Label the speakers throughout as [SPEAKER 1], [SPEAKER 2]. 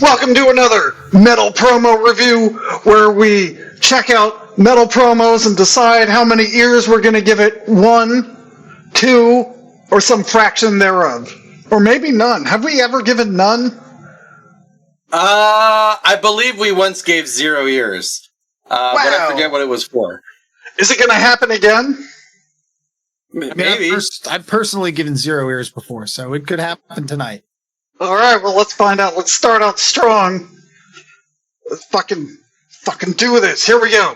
[SPEAKER 1] Welcome to another metal promo review where we check out metal promos and decide how many ears we're going to give it. 1, 2, or some fraction thereof. Or maybe none. Have we ever given none?
[SPEAKER 2] I believe we once gave 0 ears.
[SPEAKER 1] Wow.
[SPEAKER 2] But I forget what it was for.
[SPEAKER 1] Is it going to happen again?
[SPEAKER 2] Maybe.
[SPEAKER 3] I've personally given 0 ears before, so it could happen tonight.
[SPEAKER 1] All right, well, let's find out. Let's start out strong. Let's fucking do this. Here we go.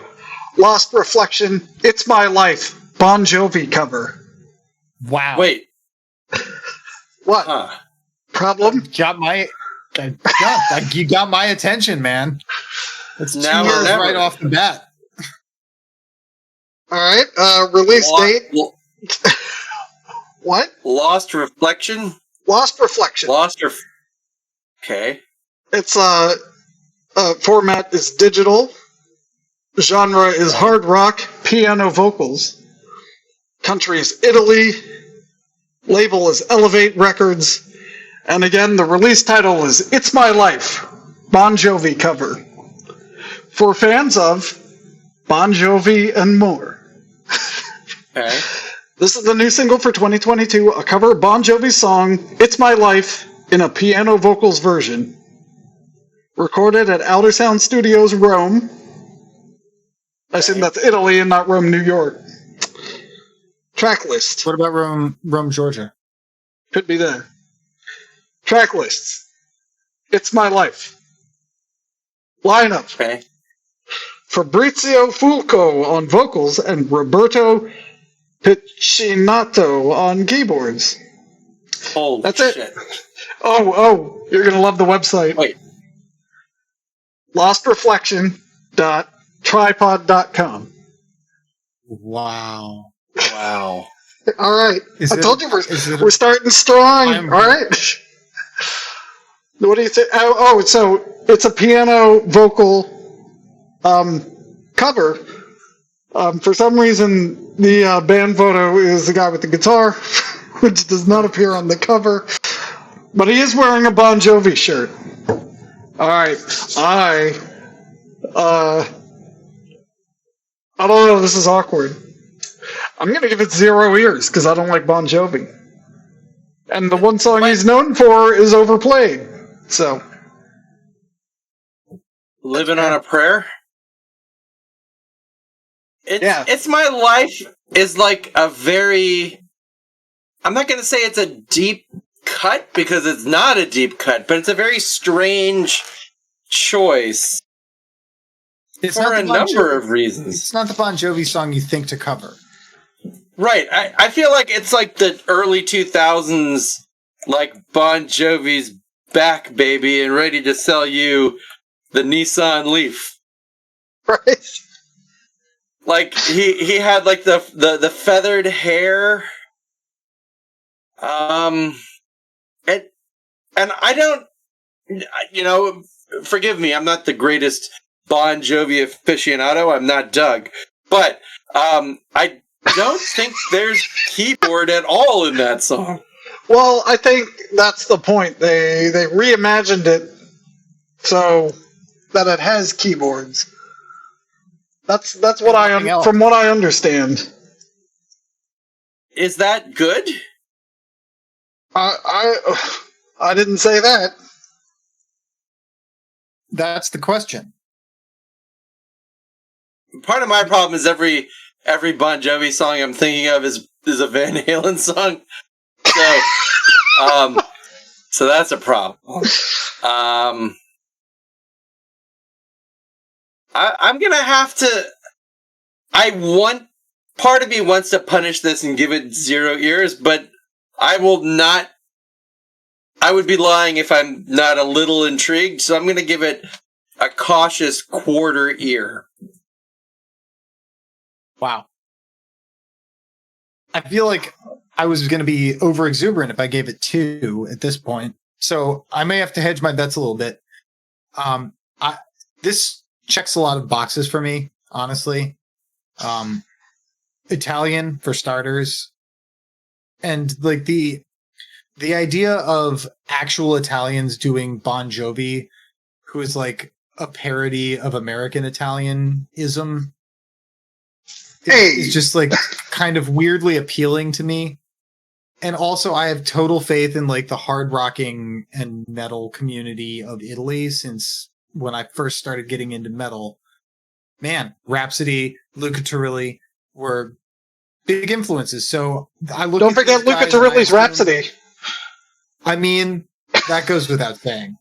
[SPEAKER 1] Lost Reflection, It's My Life, Bon Jovi cover.
[SPEAKER 3] Wow.
[SPEAKER 2] Wait.
[SPEAKER 1] What?
[SPEAKER 2] Huh.
[SPEAKER 1] Problem?
[SPEAKER 3] You got my attention, man. It's 2
[SPEAKER 2] Now or
[SPEAKER 3] years
[SPEAKER 2] never.
[SPEAKER 3] right off the bat.
[SPEAKER 1] All right, release date. What?
[SPEAKER 2] Lost Reflection?
[SPEAKER 1] Lost Reflection.
[SPEAKER 2] Okay.
[SPEAKER 1] It's format is digital. Genre is hard rock, piano vocals. Country is Italy. Label is Elevate Records. And again, the release title is It's My Life, Bon Jovi cover. For fans of Bon Jovi and more.
[SPEAKER 2] Okay.
[SPEAKER 1] This is the new single for 2022, a cover of Bon Jovi's song, It's My Life, in a piano vocals version. Recorded at Outer Sound Studios, Rome. I assume that's Italy and not Rome, New York. Track list.
[SPEAKER 3] What about Rome, Georgia?
[SPEAKER 1] Could be there. Track lists. It's My Life. Lineup.
[SPEAKER 2] Okay.
[SPEAKER 1] Fabrizio Fulco on vocals and Roberto Piccinato on keyboards.
[SPEAKER 2] Holy
[SPEAKER 1] That's
[SPEAKER 2] shit.
[SPEAKER 1] it. Oh, you're going to love the website.
[SPEAKER 2] Wait.
[SPEAKER 1] LostReflection.tripod.com.
[SPEAKER 3] Wow.
[SPEAKER 2] Wow.
[SPEAKER 1] All right.
[SPEAKER 3] Is
[SPEAKER 1] I
[SPEAKER 3] it-
[SPEAKER 1] told you
[SPEAKER 3] is it-
[SPEAKER 1] we're starting strong.
[SPEAKER 3] I'm-
[SPEAKER 1] All right. What do you think? Oh, so it's a piano vocal cover. For some reason, the band photo is the guy with the guitar, which does not appear on the cover. But he is wearing a Bon Jovi shirt. All right. I don't know. This is awkward. I'm going to give it 0 ears because I don't like Bon Jovi. And the one song he's known for is Overplayed. So.
[SPEAKER 2] Living on a Prayer?
[SPEAKER 1] Yeah.
[SPEAKER 2] It's My Life is like a very... I'm not going to say it's a deep cut because it's not a deep cut, but it's a very strange choice
[SPEAKER 3] It's
[SPEAKER 2] for
[SPEAKER 3] not
[SPEAKER 2] a
[SPEAKER 3] the Bon
[SPEAKER 2] number
[SPEAKER 3] Jovi-
[SPEAKER 2] of reasons.
[SPEAKER 3] It's not the Bon Jovi song you think to cover.
[SPEAKER 2] Right. I feel like it's like the early 2000s, like Bon Jovi's back, baby, and ready to sell you the Nissan Leaf.
[SPEAKER 1] Right.
[SPEAKER 2] Like he had like the feathered hair. And I don't, forgive me, I'm not the greatest Bon Jovi aficionado. I'm not Doug, but I don't think there's keyboard at all in that song.
[SPEAKER 1] Well, I think that's the point. They reimagined it so that it has keyboards. That's what from what I understand.
[SPEAKER 2] Is that good?
[SPEAKER 1] I didn't say that.
[SPEAKER 3] That's the question.
[SPEAKER 2] Part of my problem is every Bon Jovi song I'm thinking of is a Van Halen song. So, so that's a problem. I'm gonna have to. Part of me wants to punish this and give it 0 ears, but I will not. I would be lying if I'm not a little intrigued, so I'm gonna give it a cautious 1/4 ear.
[SPEAKER 3] Wow. I feel like I was going to be over exuberant if I gave it 2 at this point. So I may have to hedge my bets a little bit. This checks a lot of boxes for me, honestly. Italian for starters. And like the idea of actual Italians doing Bon Jovi who is like a parody of American Italianism. It's just like kind of weirdly appealing to me. And also I have total faith in like the hard rocking and metal community of Italy since when I first started getting into metal. Man, Rhapsody, Luca Turilli were big influences. So I look.
[SPEAKER 1] Don't forget Luca Turilli's Rhapsody.
[SPEAKER 3] I mean, that goes without saying.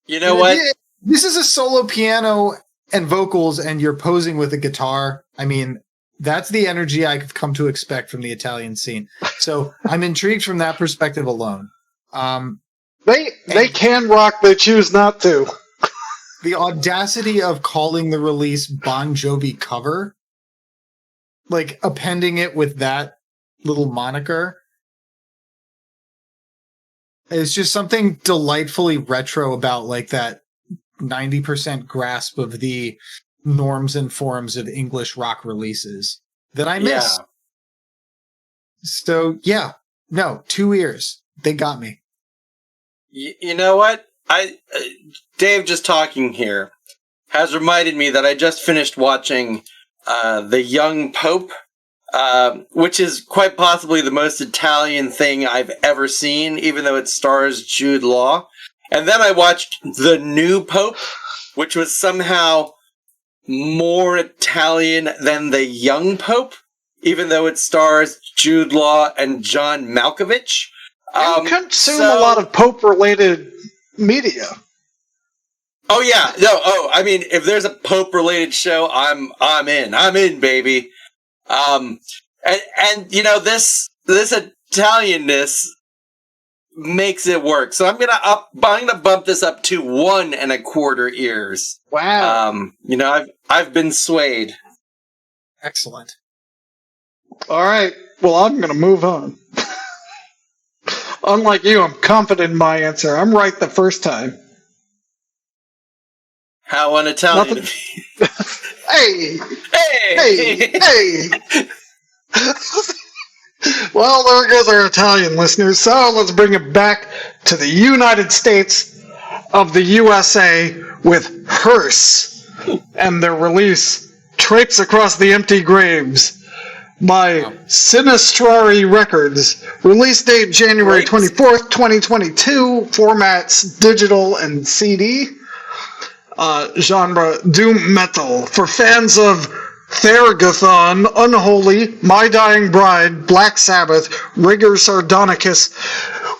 [SPEAKER 2] You know what?
[SPEAKER 3] This is a solo piano and vocals, and you're posing with a guitar. I mean, that's the energy I've come to expect from the Italian scene. So I'm intrigued from that perspective alone.
[SPEAKER 1] They can rock, they choose not to.
[SPEAKER 3] The audacity of calling the release Bon Jovi cover, like appending it with that little moniker, is just something delightfully retro about like that 90% grasp of the norms and forms of English rock releases that I miss.
[SPEAKER 2] Yeah.
[SPEAKER 3] So yeah, no, 2 ears. They got me.
[SPEAKER 2] You know what? Dave just talking here has reminded me that I just finished watching The Young Pope, which is quite possibly the most Italian thing I've ever seen, even though it stars Jude Law. And then I watched The New Pope, which was somehow more Italian than The Young Pope, even though it stars Jude Law and John Malkovich.
[SPEAKER 1] You consume a lot of Pope-related media.
[SPEAKER 2] Oh yeah, no. Oh, I mean, if there's a Pope-related show, I'm in. I'm in, baby. And you know this Italianness makes it work. So I'm gonna bump this up to 1 1/4 ears.
[SPEAKER 1] Wow.
[SPEAKER 2] You know, I've been swayed.
[SPEAKER 3] Excellent.
[SPEAKER 1] All right. Well, I'm gonna move on. Unlike you, I'm confident in my answer. I'm right the first time.
[SPEAKER 2] How un-Italian.
[SPEAKER 1] Hey!
[SPEAKER 2] Hey!
[SPEAKER 1] Hey! Well, there goes our Italian listeners. So let's bring it back to the United States of the USA with HEARSE and their release, Traipse Across the Empty Graves, by Sinistrari Records. Release date January 24th, 2022. Formats digital and CD. Genre doom metal. For fans of Thergothon, Unholy, My Dying Bride, Black Sabbath, Rigor Sardonicus,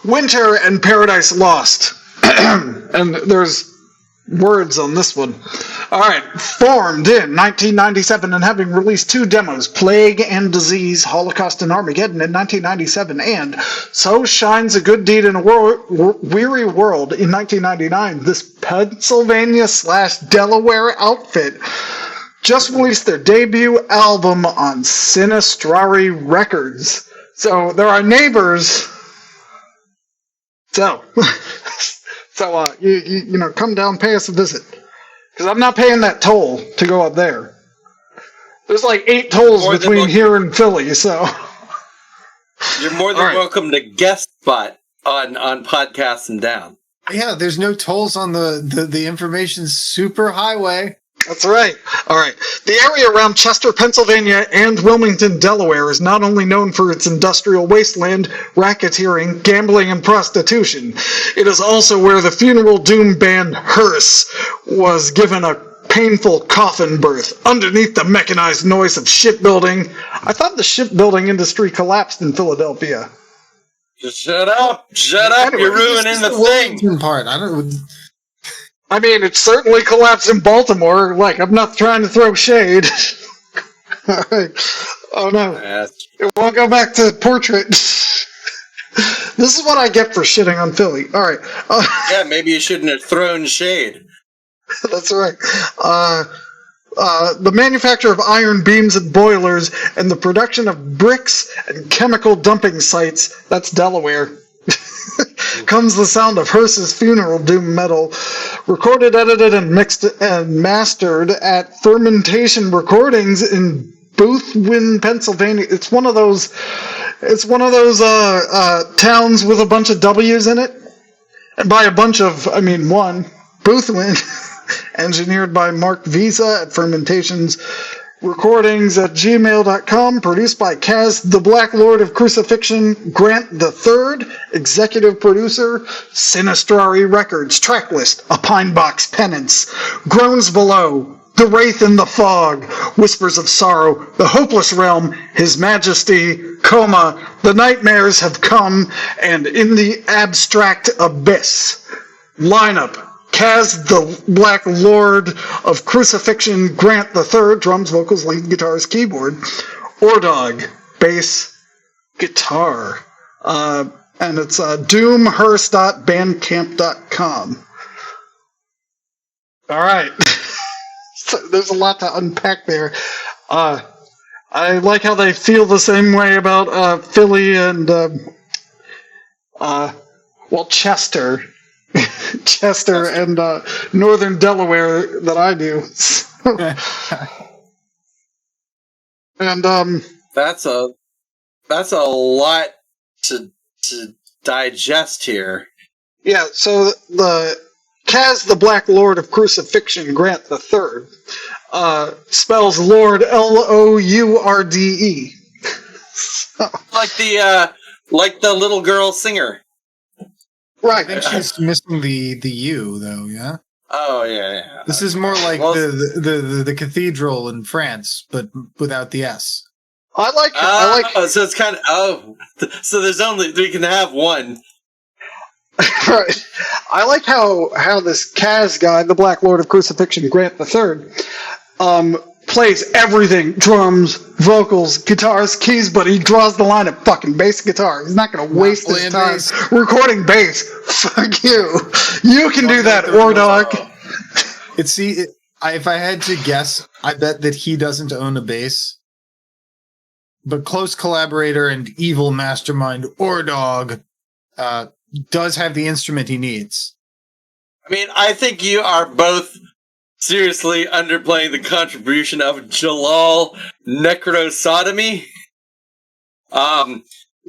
[SPEAKER 1] Winter, and Paradise Lost. And there's words on this one. Alright, formed in 1997 and having released 2 demos, Plague and Disease, Holocaust and Armageddon in 1997, and So Shines a Good Deed in a Weary World in 1999, this Pennsylvania/Delaware outfit just released their debut album on Sinistrari Records. So, they're our neighbors. So, you know, come down, pay us a visit. Because I'm not paying that toll to go up there. There's like 8 tolls between here and Philly, so.
[SPEAKER 2] You're more than welcome to guest spot on Podcasts and Down.
[SPEAKER 3] Yeah, there's no tolls on the information super highway.
[SPEAKER 1] That's right. All right. The area around Chester, Pennsylvania and Wilmington, Delaware is not only known for its industrial wasteland, racketeering, gambling, and prostitution. It is also where the funeral doom band HEARSE was given a painful coffin birth underneath the mechanized noise of shipbuilding. I thought the shipbuilding industry collapsed in Philadelphia.
[SPEAKER 2] Just shut up. Shut up. Anyway, you're ruining the thing.
[SPEAKER 3] Part.
[SPEAKER 1] I mean, it certainly collapsed in Baltimore. Like, I'm not trying to throw shade. All right. Oh, no. We'll go back to portrait. This is what I get for shitting on Philly. All right.
[SPEAKER 2] Yeah, maybe you shouldn't have thrown shade.
[SPEAKER 1] That's right. The manufacture of iron beams and boilers and the production of bricks and chemical dumping sites, that's Delaware, comes the sound of HEARSE's funeral doom metal, recorded, edited, and mixed and mastered at Fermentation Recordings in Boothwyn, Pennsylvania. It's one of those towns with a bunch of W's in it. And by a bunch of, one, Boothwin, engineered by Mark Visa at Fermentations Recordings at gmail.com, produced by Kaz, the Black Lord of Crucifixion, Grant III, executive producer, Sinistrari Records, tracklist, A Pine Box Penance, Groans Below, The Wraith in the Fog, Whispers of Sorrow, The Hopeless Realm, His Majesty, Coma, The Nightmares Have Come, and In the Abstract Abyss. Lineup: Kaz, the Black Lord of Crucifixion, Grant III, drums, vocals, lead guitars, keyboard, Ordog, bass, guitar, and it's doomhearse.bandcamp.com. All right. So there's a lot to unpack there. I like how they feel the same way about Philly and Chester. Chester and Northern Delaware that I do. And
[SPEAKER 2] that's a lot to digest here.
[SPEAKER 1] Yeah, so the Kaz, the Black Lord of Crucifixion, Grant III, spells Lord Lourde.
[SPEAKER 2] Like the little girl singer.
[SPEAKER 1] Right.
[SPEAKER 3] I think she's missing the U though, yeah?
[SPEAKER 2] Oh yeah.
[SPEAKER 3] This is more like the cathedral in France, but without the S.
[SPEAKER 1] I like
[SPEAKER 2] so it's kind of so we can have one.
[SPEAKER 1] Right. I like how this Kaz guy, the Black Lord of Crucifixion, Grant III, plays everything: drums, vocals, guitars, keys, but he draws the line at fucking bass guitar. He's not going to waste his time recording bass. Fuck you. You can do that, Ordog.
[SPEAKER 3] If I had to guess, I bet that he doesn't own a bass. But close collaborator and evil mastermind Ordog does have the instrument he needs.
[SPEAKER 2] I mean, I think you are both seriously underplaying the contribution of Jalal Necrosodomy.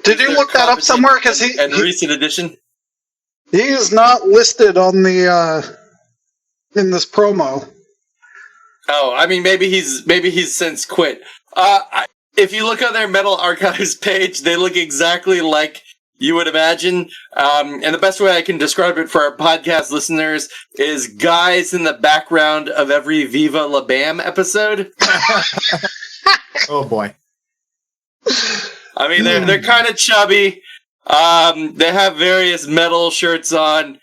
[SPEAKER 1] Did you look that up somewhere? Because he
[SPEAKER 2] recent edition.
[SPEAKER 1] He is not listed on the in this promo.
[SPEAKER 2] Oh, I mean, maybe he's since quit. If you look on their Metal Archives page, they look exactly like you would imagine. And the best way I can describe it for our podcast listeners is guys in the background of every Viva La Bam episode.
[SPEAKER 3] Oh boy.
[SPEAKER 2] I mean, they're kind of chubby. They have various metal shirts on.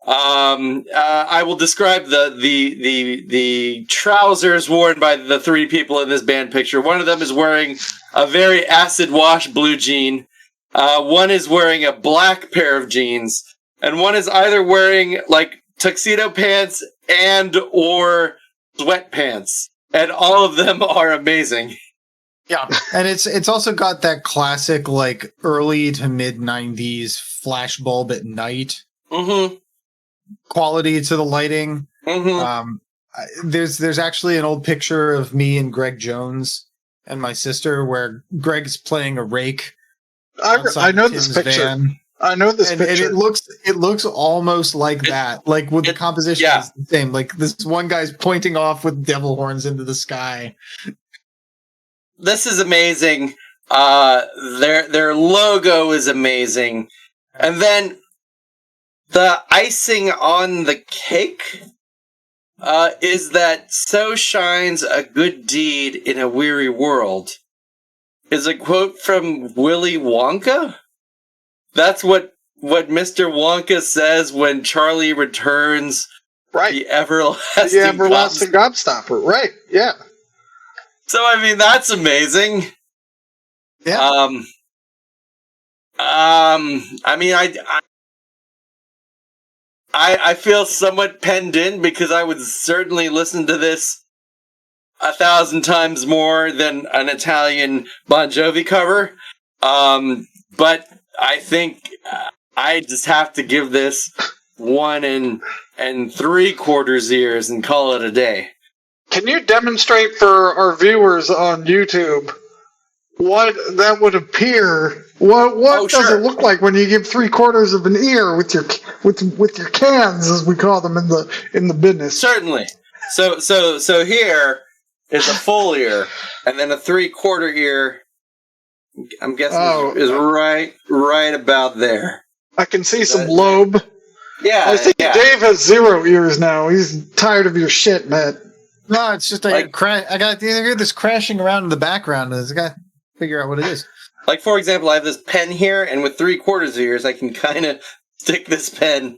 [SPEAKER 2] I will describe the trousers worn by the three people in this band picture. One of them is wearing a very acid wash blue jean. One is wearing a black pair of jeans, and one is either wearing like tuxedo pants and or sweatpants, and all of them are amazing.
[SPEAKER 3] Yeah, and it's also got that classic like early to mid 90s flash bulb at night quality to the lighting. There's actually an old picture of me and Greg Jones and my sister where Greg's playing a rake.
[SPEAKER 1] I know this picture.
[SPEAKER 3] Van.
[SPEAKER 1] I know this picture.
[SPEAKER 3] And it looks almost like that. Like with the composition is the same. Like this one guy's pointing off with devil horns into the sky.
[SPEAKER 2] This is amazing. Their logo is amazing. And then the icing on the cake is that so shines a good deed in a weary world. Is a quote from Willy Wonka? That's what Mr. Wonka says when Charlie returns the everlasting
[SPEAKER 1] gobstopper. Right, yeah.
[SPEAKER 2] So, I mean, that's amazing.
[SPEAKER 3] Yeah.
[SPEAKER 2] I mean, I feel somewhat penned in because I would certainly listen to this 1,000 times more than an Italian Bon Jovi cover. But I think I just have to give this 1 3/4 ears and call it a day.
[SPEAKER 1] Can you demonstrate for our viewers on YouTube what that would appear. What does it look like when you give 3/4 of an ear with your cans, as we call them in the business?
[SPEAKER 2] Certainly. So here is a full ear, and then a 3/4 ear. I'm guessing is right about there.
[SPEAKER 1] I can see some lobe.
[SPEAKER 2] Yeah,
[SPEAKER 1] I think Dave has 0 ears now. He's tired of your shit, Matt.
[SPEAKER 3] No, it's just I got hear this crashing around in the background, and I got to figure out what it is.
[SPEAKER 2] Like, for example, I have this pen here, and with 3/4 ears, I can kind of stick this pen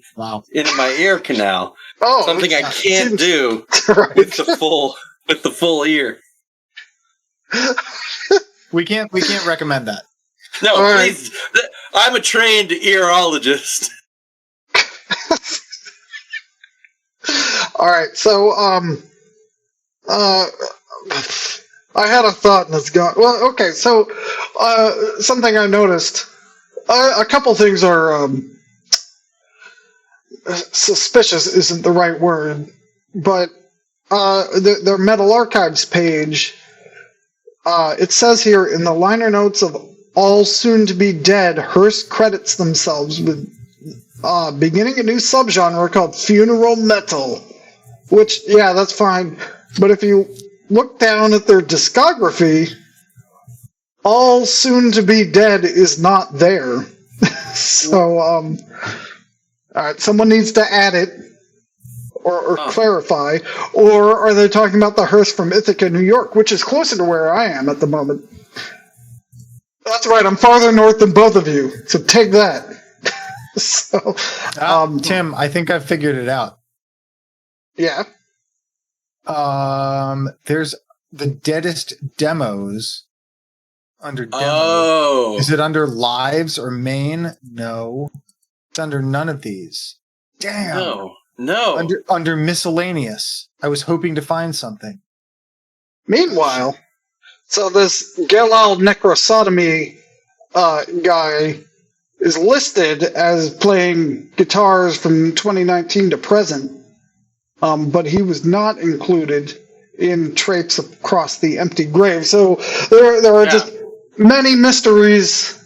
[SPEAKER 2] into my ear canal.
[SPEAKER 1] Oh,
[SPEAKER 2] something I can't do with the full ear.
[SPEAKER 3] We can't recommend that.
[SPEAKER 2] No, please. I'm a trained earologist.
[SPEAKER 1] All right, so I had a thought and it's gone. Well, okay, so something I noticed. A couple things are suspicious isn't the right word, but their Metal Archives page. It says here in the liner notes of All Soon to Be Dead, Hearse credits themselves with beginning a new subgenre called funeral metal. Which, yeah, that's fine. But if you look down at their discography, All Soon to Be Dead is not there. So, alright, someone needs to add it. Or clarify, or are they talking about the hearse from Ithaca, New York, which is closer to where I am at the moment? That's right, I'm farther north than both of you, so take that. So,
[SPEAKER 3] Tim, I think I've figured it out.
[SPEAKER 1] Yeah.
[SPEAKER 3] There's the Deadest Demos under demos.
[SPEAKER 2] Oh.
[SPEAKER 3] Is it under lives or main? No. It's under none of these. Damn.
[SPEAKER 2] No.
[SPEAKER 3] Under miscellaneous. I was hoping to find something.
[SPEAKER 1] Meanwhile, so this Galal Necrosodomy guy is listed as playing guitars from 2019 to present, but he was not included in Traipse Across the Empty Grave. So there are just many mysteries,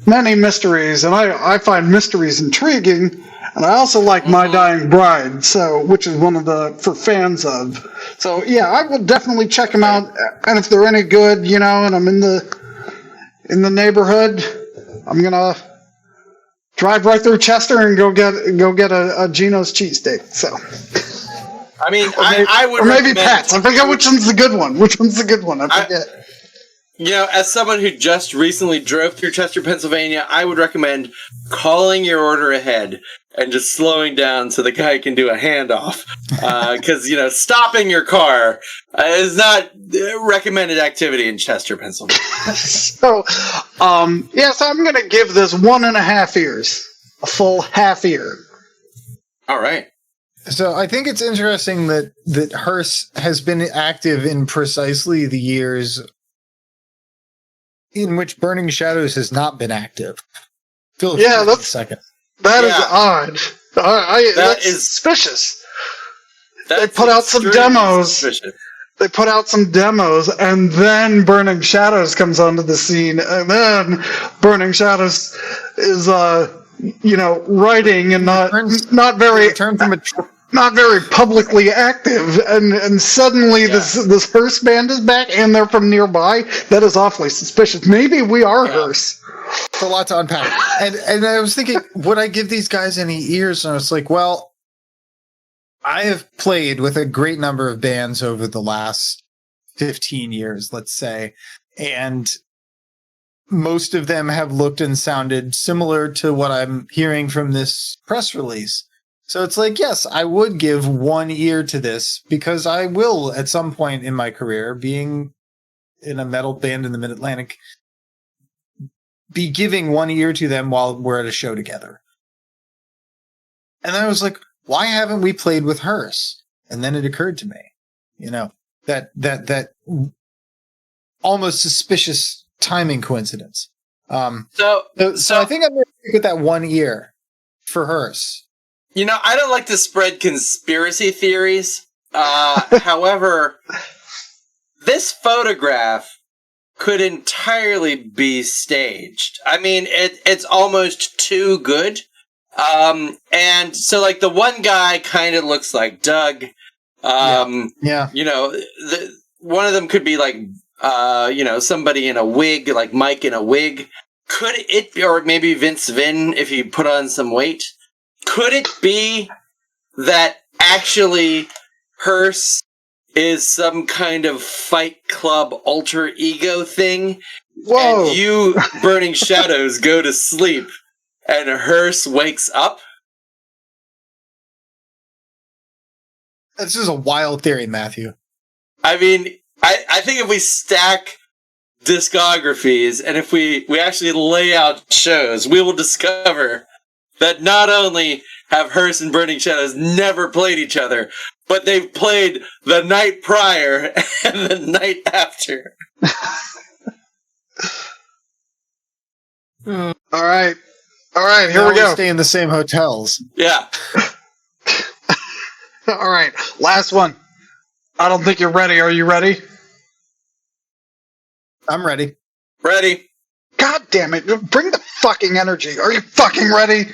[SPEAKER 1] and I find mysteries intriguing. And I also like My Dying Bride, which is one of for fans of. So yeah, I will definitely check them out. And if they're any good, and I'm in the neighborhood, I'm gonna drive right through Chester and go get a Geno's cheesesteak. So.
[SPEAKER 2] I mean, I would.
[SPEAKER 1] Or maybe Pat's. I forget which one's the good one. I forget.
[SPEAKER 2] As someone who just recently drove through Chester, Pennsylvania, I would recommend calling your order ahead and just slowing down so the guy can do a handoff. Because, stopping your car is not recommended activity in Chester, Pennsylvania.
[SPEAKER 1] So I'm going to give this 1.5 ears. A full half ear.
[SPEAKER 2] All right.
[SPEAKER 3] So I think it's interesting that Hearse has been active in precisely the years in which Burning Shadows has not been active.
[SPEAKER 1] That's a second. That is odd. That's suspicious. They put out some demos. Suspicious. They put out some demos, and then Burning Shadows comes onto the scene, and then Burning Shadows is, writing and not very publicly active, and suddenly this Hearse band is back, and they're from nearby. That is awfully suspicious. Maybe we are Hearse.
[SPEAKER 3] It's a lot to unpack. And I was thinking, would I give these guys any ears? And I was like, well, I have played with a great number of bands over the last 15 years, let's say, and most of them have looked and sounded similar to what I'm hearing from this press release. So it's like, yes, I would give one ear to this because I will, at some point in my career, being in a metal band in the Mid-Atlantic, be giving one ear to them while we're at a show together. And then I was like, why haven't we played with Hearse? And then it occurred to me, that almost suspicious timing coincidence. So I think I'm going to stick with that one ear for Hearse.
[SPEAKER 2] I don't like to spread conspiracy theories. However, this photograph could entirely be staged. I mean, it's almost too good. And so like the one guy kind of looks like Doug.
[SPEAKER 3] Yeah.
[SPEAKER 2] You know, one of them could be like, you know, somebody in a wig, like Mike in a wig. Could it be, or maybe Vince Vaughn if he put on some weight? Could it be that actually Hearse is some kind of Fight Club alter ego thing?
[SPEAKER 1] Whoa.
[SPEAKER 2] And you, Burning Shadows, go to sleep, and Hearse wakes up?
[SPEAKER 3] This is a wild theory, Matthew.
[SPEAKER 2] I mean, I think if we stack discographies and if we actually lay out shows, we will discover that not only have Hearse and Burning Shadows never played each other, but they've played the night prior and the night after.
[SPEAKER 1] All right, here
[SPEAKER 3] Now
[SPEAKER 1] we go.
[SPEAKER 3] Stay in the same hotels.
[SPEAKER 2] Yeah.
[SPEAKER 1] All right, last one. I don't think you're ready. Are you ready?
[SPEAKER 3] I'm ready.
[SPEAKER 2] Ready?
[SPEAKER 1] God damn it. Bring the fucking energy. Are you fucking ready?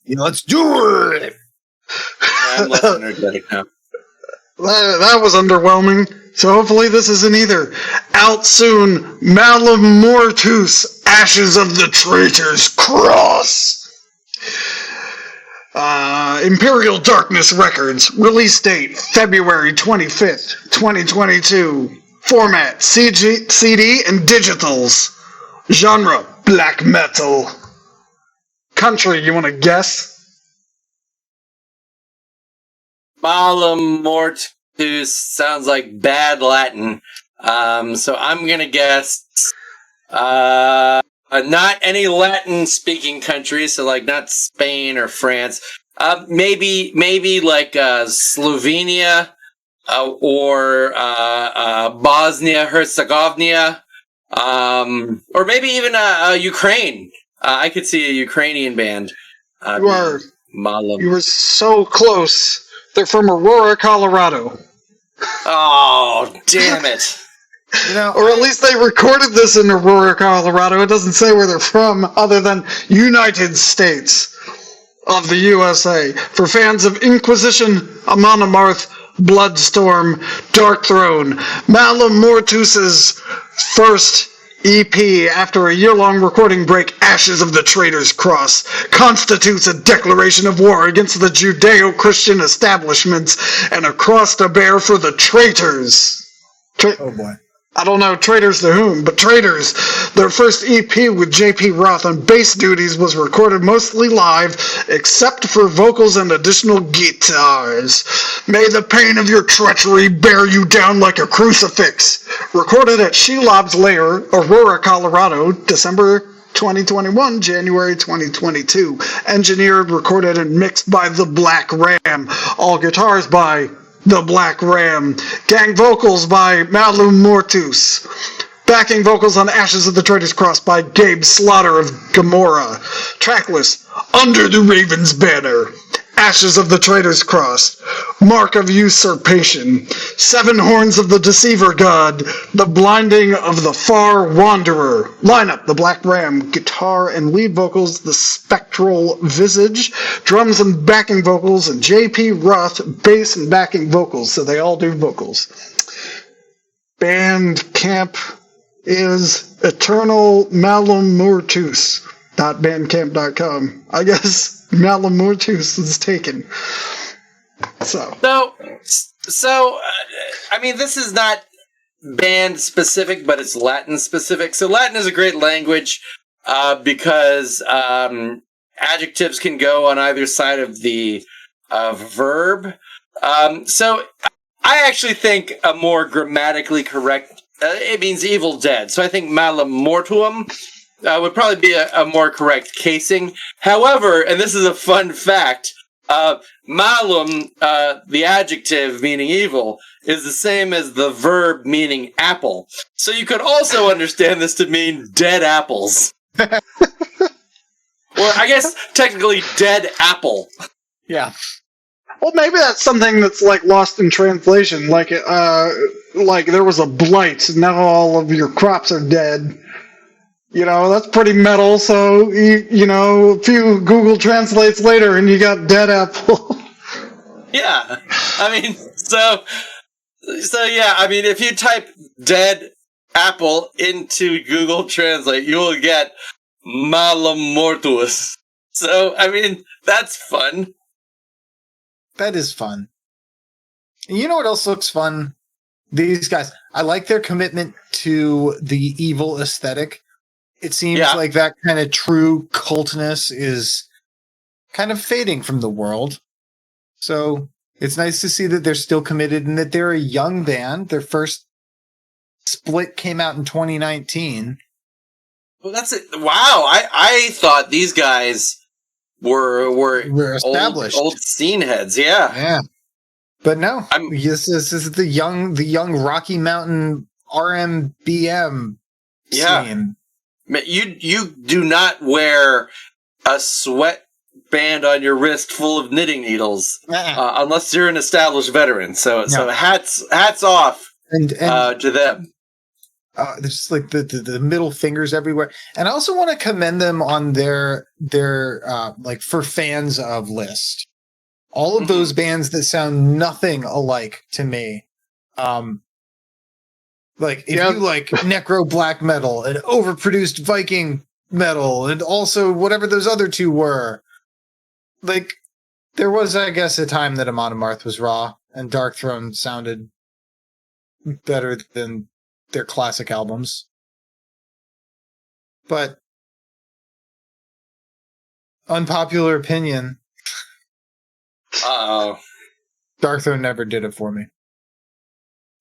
[SPEAKER 3] Yeah, let's do it.
[SPEAKER 2] I'm less energetic now.
[SPEAKER 1] That was underwhelming. So hopefully this isn't either. Out soon, MALUM MORTUUS, Ashes of the Traitor's Cross. Imperial Darkness Records. Release date, February 25th, 2022. Format, CD and digitals. Genre, black metal. Country, you want to guess?
[SPEAKER 2] MALUM MORTUUS sounds like bad Latin. So I'm going to guess not any Latin-speaking countries, so like not Spain or France. Maybe like Slovenia or Bosnia-Herzegovina, or maybe even Ukraine. I could see a Ukrainian band. MALUM.
[SPEAKER 1] You were so close. They're from Aurora, Colorado.
[SPEAKER 2] Oh, damn it.
[SPEAKER 3] You know,
[SPEAKER 1] Or at least they recorded this in Aurora, Colorado. It doesn't say where they're from, other than United States of the USA. For fans of Inquisition, Amon Amarth, Bloodstorm, Dark Throne, MALUM MORTUUS's first EP after a year-long recording break, Ashes of the Traitor's Cross, constitutes a declaration of war against the Judeo-Christian establishments and a cross to bear for the traitors.
[SPEAKER 3] oh boy.
[SPEAKER 1] I don't know, traitors to whom, but traitors. Their first EP with J.P. Roth on bass duties was recorded mostly live, except for vocals and additional guitars. May the pain of your treachery bear you down like a crucifix. Recorded at Shelob's Lair, Aurora, Colorado, December 2021, January 2022. Engineered, recorded, and mixed by The Black Ram. All guitars by The Black Ram. Gang vocals by MALUM MORTUUS. Backing vocals on Ashes of the Traitor's Cross by Gabe Slaughter of Gomorrah. Tracklist, Under the Raven's Banner. Ashes of the Traitor's Cross. Mark of Usurpation. Seven Horns of the Deceiver God. The Blinding of the Far Wanderer. Lineup, The Black Ram. Guitar and lead vocals, The Spectral Visage. Drums and backing vocals, and J.P. Roth, bass and backing vocals. So they all do vocals. Bandcamp is Eternal MALUM MORTUUS. .bandcamp.com. I guess MALUM MORTUUS is taken. So
[SPEAKER 2] I mean, this is not band specific, but it's Latin specific. So Latin is a great language because adjectives can go on either side of the verb. So I actually think a more grammatically correct, it means evil dead. So I think MALUM MORTUUM would probably be a more correct casing. However, and this is a fun fact, MALUM, the adjective meaning evil, is the same as the verb meaning apple. So you could also understand this to mean dead apples. Or I guess technically dead apple.
[SPEAKER 3] Yeah.
[SPEAKER 1] Well, maybe that's something that's like lost in translation. Like there was a blight, and now all of your crops are dead. That's pretty metal. So a few Google translates later, and you got dead apple.
[SPEAKER 2] Yeah, I mean, so yeah, I mean, if you type "dead apple" into Google Translate, you will get "MALUM MORTUUS." So, I mean, that's fun.
[SPEAKER 3] That is fun. And you know what else looks fun? These guys. I like their commitment to the evil aesthetic. It seems like that kind of true cultness is kind of fading from the world. So it's nice to see that they're still committed and that they're a young band. Their first split came out in 2019.
[SPEAKER 2] Well, that's it. Wow, I thought these guys were
[SPEAKER 3] established
[SPEAKER 2] old scene heads. Yeah.
[SPEAKER 3] But no, this is the young Rocky Mountain RMBM scene.
[SPEAKER 2] You do not wear a sweatband on your wrist full of knitting needles unless you're an established veteran. So hats off to them.
[SPEAKER 3] There's just like the middle fingers everywhere, and I also want to commend them on their like for fans of list. All of those bands that sound nothing alike to me. Like if you like necro black metal and overproduced Viking metal and also whatever those other two were. Like there was, I guess, a time that Amon Amarth was raw and Dark Throne sounded better than their classic albums. But unpopular opinion.
[SPEAKER 2] Uh-oh.
[SPEAKER 3] Dark Throne never did it for me.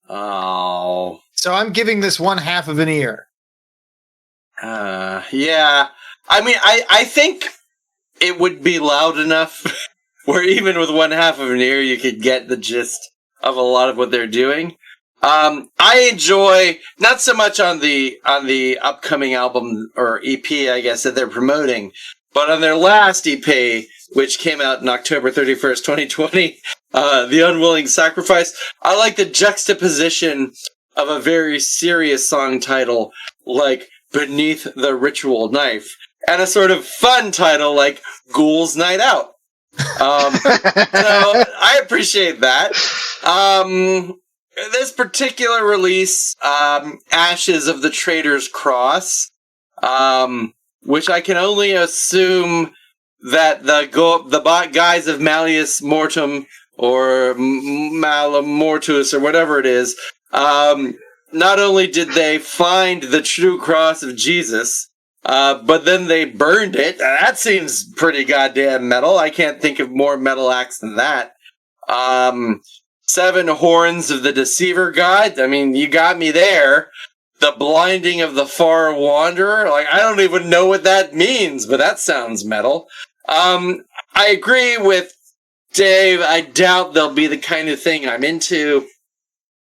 [SPEAKER 2] Oh.
[SPEAKER 3] So I'm giving this 1/2 of an ear.
[SPEAKER 2] Yeah. I mean, I think it would be loud enough where even with 1/2 of an ear, you could get the gist of a lot of what they're doing. I enjoy, not so much on the upcoming album or EP, I guess, that they're promoting, but on their last EP, which came out in October 31st, 2020, The Unwilling Sacrifice, I like the juxtaposition of a very serious song title like Beneath the Ritual Knife and a sort of fun title like Ghoul's Night Out. So I appreciate that. This particular release, Ashes of the Traitor's Cross, which I can only assume that the guys of Malleus Mortum or Malum Mortuus or whatever it is, not only did they find the true cross of Jesus, but then they burned it. That seems pretty goddamn metal. I can't think of more metal acts than that. 7 Horns of the Deceiver God. I mean, you got me there. The Blinding of the Far Wanderer. Like, I don't even know what that means, but that sounds metal. I agree with Dave. I doubt they'll be the kind of thing I'm into.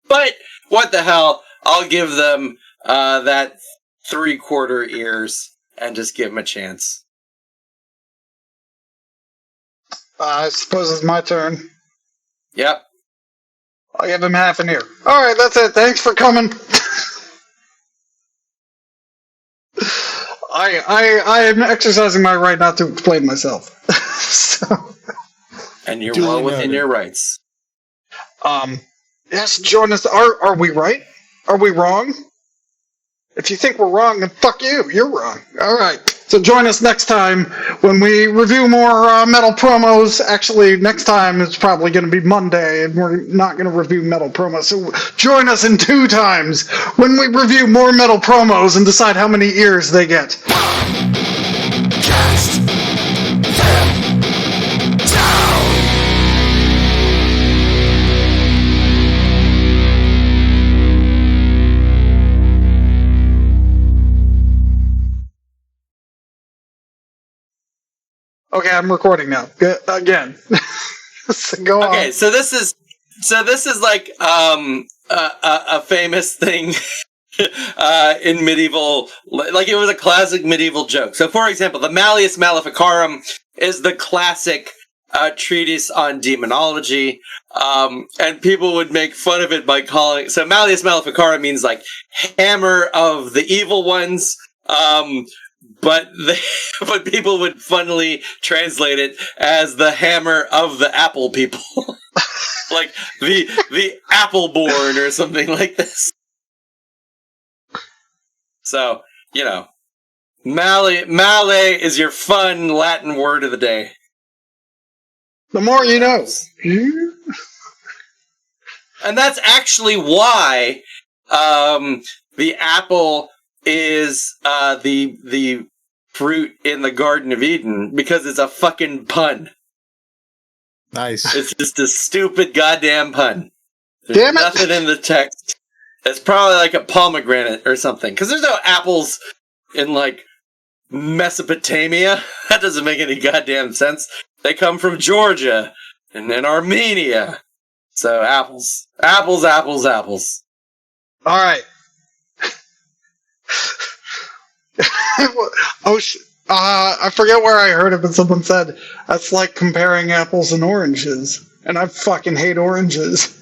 [SPEAKER 2] But what the hell? I'll give them that 3/4 ears and just give them a chance.
[SPEAKER 1] I suppose it's my turn.
[SPEAKER 2] Yep.
[SPEAKER 1] I'll give him 1/2 an ear. All right, that's it. Thanks for coming. I am exercising my right not to explain myself. So.
[SPEAKER 2] And you're well within your rights.
[SPEAKER 1] Yes, join us. Are we right? Are we wrong? If you think we're wrong, then fuck you. You're wrong. All right. So join us next time when we review more metal promos. Actually, next time it's probably going to be Monday, and we're not going to review metal promos. So join us in 2 times when we review more metal promos and decide how many ears they get.
[SPEAKER 4] Cast them down.
[SPEAKER 1] Okay, I'm recording now. Again. So go on.
[SPEAKER 2] Okay, so this is like a famous thing in medieval, like it was a classic medieval joke. So, for example, the Malleus Maleficarum is the classic treatise on demonology, and people would make fun of it by calling. So Malleus Maleficarum means like hammer of the evil ones, but people would funnily translate it as the hammer of the apple people, like the Appleborn or something like this. So Male is your fun Latin word of the day.
[SPEAKER 1] The more you know.
[SPEAKER 2] And that's actually why the apple is the fruit in the Garden of Eden, because it's a fucking pun.
[SPEAKER 3] Nice.
[SPEAKER 2] It's just a stupid goddamn pun. There's
[SPEAKER 1] Damn it.
[SPEAKER 2] nothing in the text. It's probably like a pomegranate or something, because there's no apples in like Mesopotamia. That doesn't make any goddamn sense. They come from Georgia and then Armenia. So apples. Apples.
[SPEAKER 1] All right. I forget where I heard it, but someone said that's like comparing apples and oranges, and I fucking hate oranges.